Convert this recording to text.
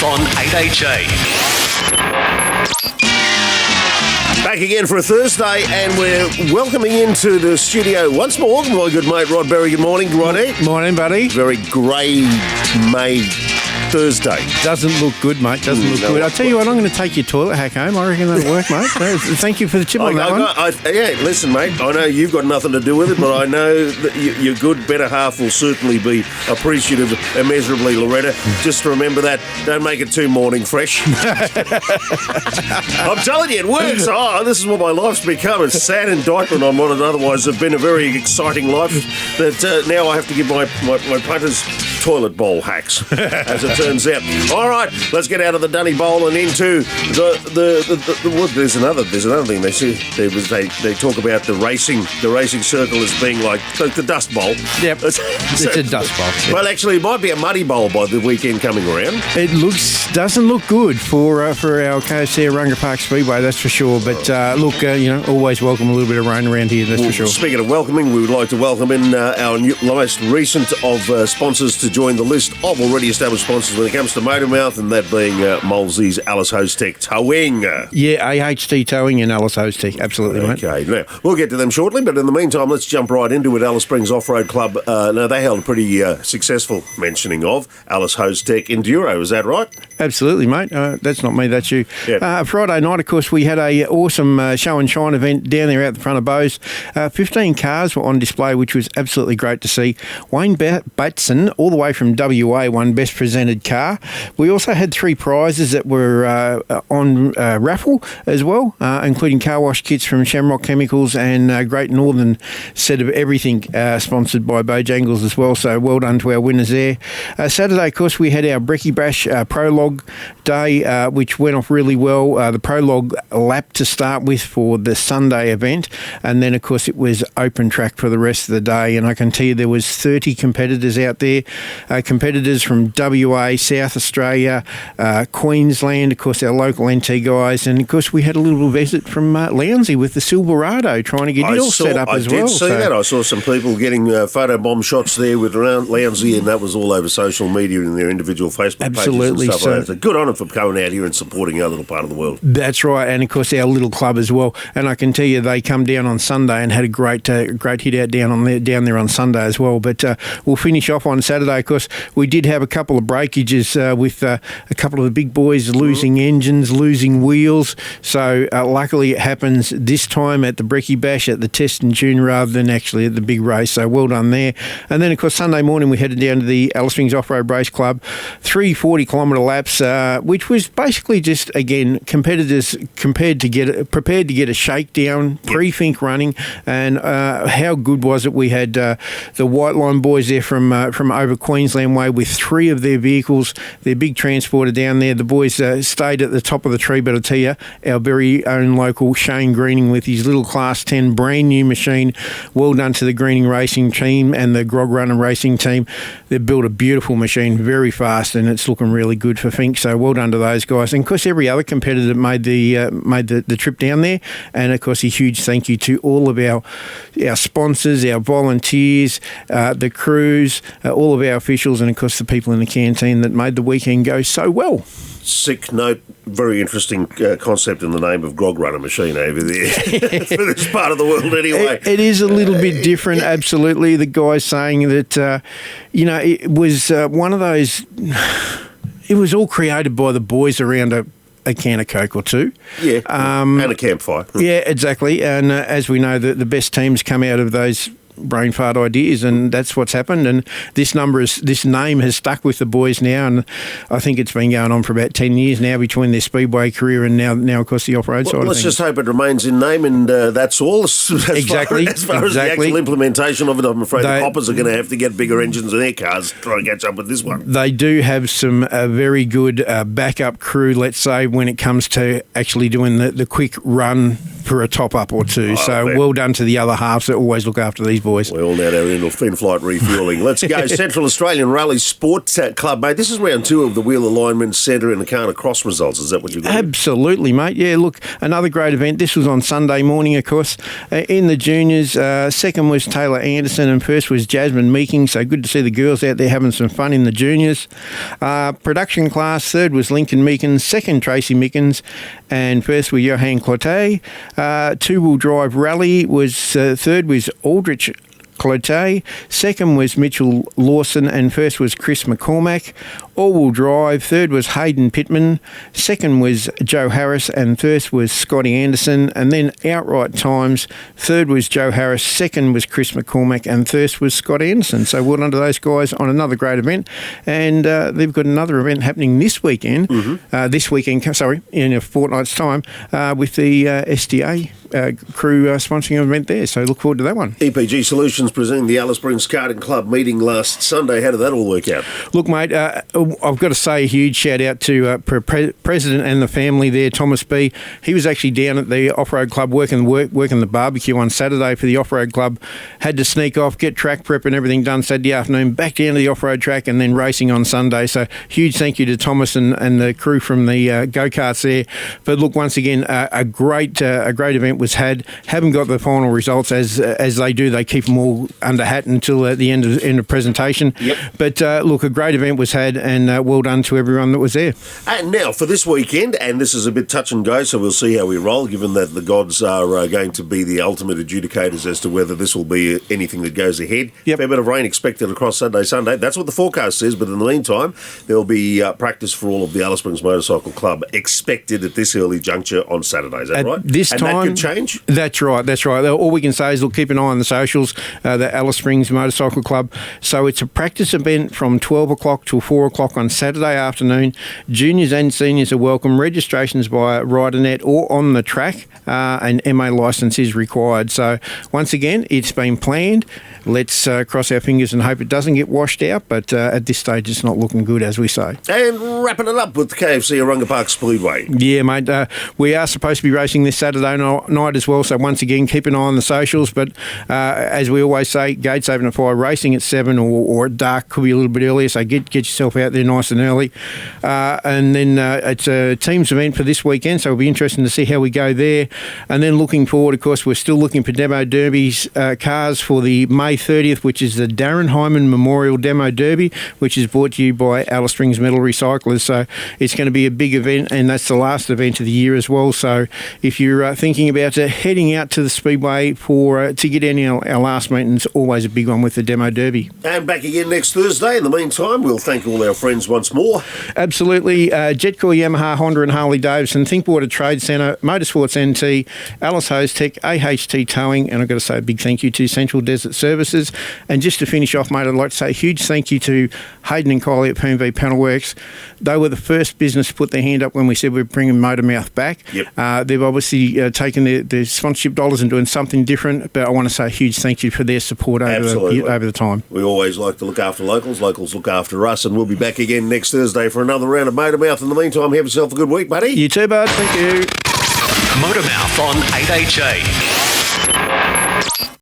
MotorMouth on 8HA. Back again for a Thursday, and we're welcoming into the studio once more my good mate Rod Berry. Good morning, Roddy. Morning, buddy. Very grey May Thursday. Doesn't look good, mate. Doesn't look good. I'll tell you what, I'm going to take your toilet hack home. I reckon that'll work, mate. Thank you for the tip on that one. Listen, mate, I know you've got nothing to do with it, but I know that your good better half will certainly be appreciative immeasurably, Loretta. Just remember that. Don't make it too morning fresh. I'm telling you, it works. Oh, this is what my life's become. A sad indictment on what would otherwise have been a very exciting life that now I have to give my punters toilet bowl hacks, as it turns out. All right, let's get out of the dunny bowl and into there's another thing they say. They talk about the racing circle as being like the dust bowl. Yep, it's a dust bowl. Yep. Well, actually, it might be a muddy bowl by the weekend coming around. It doesn't look good for our KFC at Runga Park Speedway, that's for sure. But always welcome a little bit of rain around here, that's for sure. Speaking of welcoming, we would like to welcome in our most recent of sponsors to join the list of already established sponsors when it comes to MotorMouth, and that being Molesey's Alice Hostech Towing. Yeah, AHT Towing and Alice Hostech, absolutely, mate. Okay, now, we'll get to them shortly, but in the meantime, let's jump right into it. Alice Springs Off-Road Club, now they held a pretty successful mentioning of Alice Hostech Enduro, is that right? Absolutely, mate. That's not me, that's you. Yep. Friday night, of course, we had a awesome show and shine event down there out the front of Bose. 15 cars were on display, which was absolutely great to see. Wayne Batson, all the way from WA, won Best Presented Car. We also had 3 prizes that were on raffle as well, including car wash kits from Shamrock Chemicals and Great Northern set of everything, sponsored by Bojangles as well. So well done to our winners there. Saturday, of course, we had our Brekkie Bash prologue day, which went off really well. The prologue lap to start with for the Sunday event, and then, of course, it was open track for the rest of the day. And I can tell you there was 30 competitors out there. Competitors from WA, South Australia, Queensland, of course, our local NT guys, and of course we had a little visit from Lowndesy with the Silverado trying to get it all set up as well. I did see that. I saw some people getting photobomb shots there with Lowndesy, and that was all over social media in their individual Facebook pages and stuff like that. So good on them for coming out here and supporting our little part of the world. That's right, and of course our little club as well. And I can tell you they come down on Sunday and had a great hit out down there on Sunday as well. But we'll finish off on Saturday. Of course, we did have a couple of breakages with a couple of the big boys losing engines, losing wheels. So luckily it happens this time at the Brekkie Bash, at the test and tune, rather than actually at the big race. So well done there. And then, of course, Sunday morning we headed down to the Alice Springs Off-Road Race Club, 3 40-kilometre laps, which was basically just, again, competitors prepared to get a shakedown, pre-think running. And how good was it? We had the White Line boys there from over Queensland way with 3 of their vehicles, their big transporter down there. The boys stayed at the top of the tree, but I tell you, our very own local Shane Greening with his little Class 10 brand new machine. Well done to the Greening Racing team and the Grog Runner Racing team. They've built a beautiful machine, very fast, and it's looking really good for Fink. So well done to those guys. And of course, every other competitor made the trip down there. And of course, a huge thank you to all of our sponsors, our volunteers, the crews, all of our officials, and of course the people in the canteen that made the weekend go so well. Sick note, very interesting concept in the name of Grog Runner machine over there for this part of the world anyway. It is a little bit different, absolutely. The guy's saying that, it was one of those, it was all created by the boys around a can of Coke or 2. Yeah, and a campfire. Yeah, exactly. And as we know, the best teams come out of those brain fart ideas, and that's what's happened. And this name has stuck with the boys now, and I think it's been going on for about 10 years now between their speedway career and now of course the off-road side of things. Let's just hope it remains in name, and that's all. As far as the actual implementation of it, I'm afraid the Poppers are going to have to get bigger engines in their cars to try and catch up with this one. They do have some very good backup crew, let's say, when it comes to actually doing the quick run for a top-up or two. So man. well done to the other halves that always look after these boys. We all know our in-flight refuelling. Let's go. Central Australian Rally Sport Club, mate. This is round 2 of the Wheel Alignment Centre and the Nakana Cross results. Is that what you've got? Absolutely, mate. Yeah, look, another great event. This was on Sunday morning, of course. In the juniors, second was Taylor Anderson and first was Jasmine Meeking. So good to see the girls out there having some fun in the juniors. Production class, third was Lincoln Meekins, second Tracy Mickens, and first were Johan Clotet. Two-wheel drive rally was third was Aldrich Clotet, second was Mitchell Lawson, and first was Chris McCormack. All-wheel drive, third was Hayden Pittman, second was Joe Harris, and first was Scotty Anderson. And then outright times, third was Joe Harris, second was Chris McCormack, and first was Scott Anderson. So well done to those guys on another great event. And they've got another event happening this weekend, in a fortnight's time, with the SDA crew sponsoring an event there. So look forward to that one. EPG Solutions presenting the Alice Springs Karting Club meeting last Sunday. How did that all work out? Look, mate, I've got to say a huge shout out to President and the family there, Thomas B. He was actually down at the off-road club working the barbecue on Saturday for the off-road club. Had to sneak off, get track prep and everything done Saturday afternoon, back down to the off-road track and then racing on Sunday. So huge thank you to Thomas and the crew from the go-karts there. But look, once again, a great event was had. Haven't got the final results as they do. They keep them all under hat until the end of presentation. Yep. But look, a great event was had, and well done to everyone that was there. And now for this weekend, and this is a bit touch and go, so we'll see how we roll, given that the gods are going to be the ultimate adjudicators as to whether this will be anything that goes ahead. Yep. Fair bit of rain expected across Saturday, Sunday. That's what the forecast says, but in the meantime, there'll be practice for all of the Alice Springs Motorcycle Club expected at this early juncture on Saturday. Is that right? This and time, that could change? That's right. All we can say is, look, keep an eye on the socials, the Alice Springs Motorcycle Club. So it's a practice event from 12 o'clock till 4 o'clock on Saturday afternoon. Juniors and seniors are welcome. Registrations via RiderNet or on the track. An MA licence is required. So once again, it's been planned. Let's cross our fingers and hope it doesn't get washed out. But at this stage, it's not looking good, as we say. And wrapping it up with the KFC Orunga Park Speedway. Yeah, mate. We are supposed to be racing this Saturday night as well. So once again, keep an eye on the socials. But as we always say, gates open at 5, racing at 7 or at dark, could be a little bit earlier. So get yourself out there nice and early. And then it's a teams event for this weekend. So it'll be interesting to see how we go there. And then looking forward, of course, we're still looking for Demo Derbies cars for the May 30th, which is the Darren Hyman Memorial Demo Derby, which is brought to you by Alice Springs Metal Recyclers. So it's going to be a big event, and that's the last event of the year as well. So if you're thinking about heading out to the Speedway to get any of our last meetings, always a big one with the Demo Derby. And back again next Thursday. In the meantime, we'll thank all our friends once more. Absolutely. Jetcore, Yamaha, Honda and Harley Davidson, Thinkwater Trade Centre, Motorsports NT, Alice Hose Tech, AHT Towing, and I've got to say a big thank you to Central Desert Services. And just to finish off, mate, I'd like to say a huge thank you to Hayden and Kylie at PMV Panelworks. They were the first business to put their hand up when we said we're bringing MotorMouth back. Yep. They've obviously taken their sponsorship dollars and doing something different, but I want to say a huge thank you for their support over the time. We always like to look after locals. Locals look after us, and we'll be back again next Thursday for another round of MotorMouth. In the meantime, have yourself a good week, buddy. You too, bud. Thank you. MotorMouth on 8HA.